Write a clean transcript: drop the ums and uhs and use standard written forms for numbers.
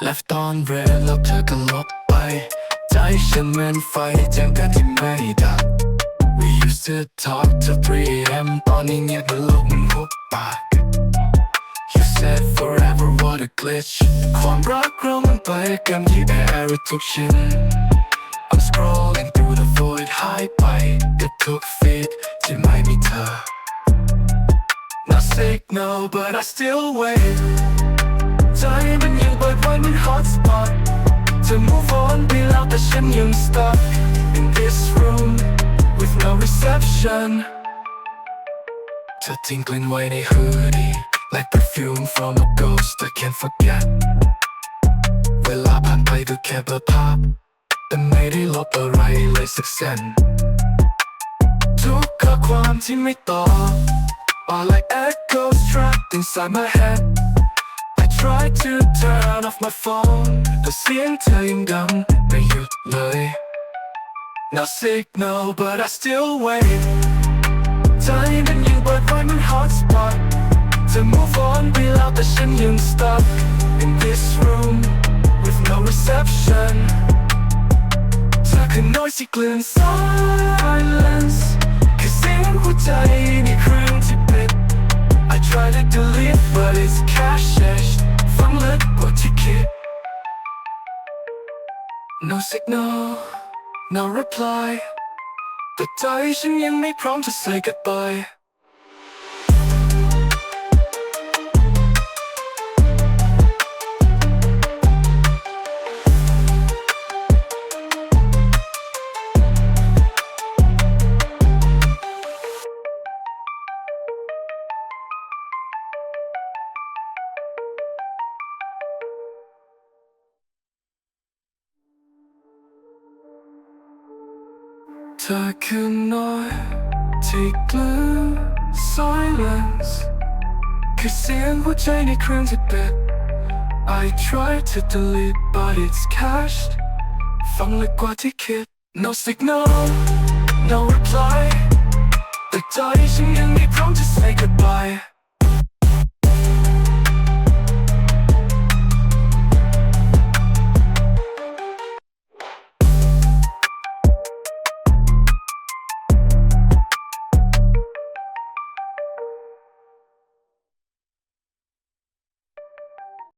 Left on red แล้วเธอก็ลบไปใจฉันเหมือนไฟแจ้งเตือนที่ไม่ดับ We used to talk till 3 AM ตอนนี้เงียบเหมือนโลกมันหุบปาก You said forever what a glitch ความรักเรามันไปกันที่แอร์ทุกชิ้น I'm scrolling through the void หายไปกับทุกฟีดที่ไม่มีเธอ No signal but I still wait ใจมันยังเปิดไว้เหมือน hotspot จะ move on ไปแล้วแต่ฉันยัง stuck in this room with no reception เธอทิ้งกลิ่นไว้ใน hoodie like perfume from a ghost I can't forget เวลาผ่านไปดูแค่เบลอภาพแต่ไม่ได้ลบอะไรเลยสักเส้นทุกข้อความที่ไม่ตอบ are like echoes trapped inside my head I try to turn off my phone แต่เสียงเธอยังดังไม่หยุดเลย No signal but I still wait ใจมันยังเปิดไว้เหมือน hotspot จะ move on ไปแล้วแต่ฉันยัง stuck in this room with no reception เธอคือ noisy กลืน silence คือเสียงหัวใจในเครื่องที่ปิด I try to delete but it's cached ฟังลึกกว่าที่คิด No signal no reply แต่ใจฉันยังไม่พร้อมจะ say goodbyeเธอคือน้อยที่กลืน silence คือเสียงหัวใจในเครื่องที่ปิด I try to delete but it's cached ฟังลึกกว่าที่คิด No signal no reply แต่ใจฉันยังไม่พร้อมจะ say goodbye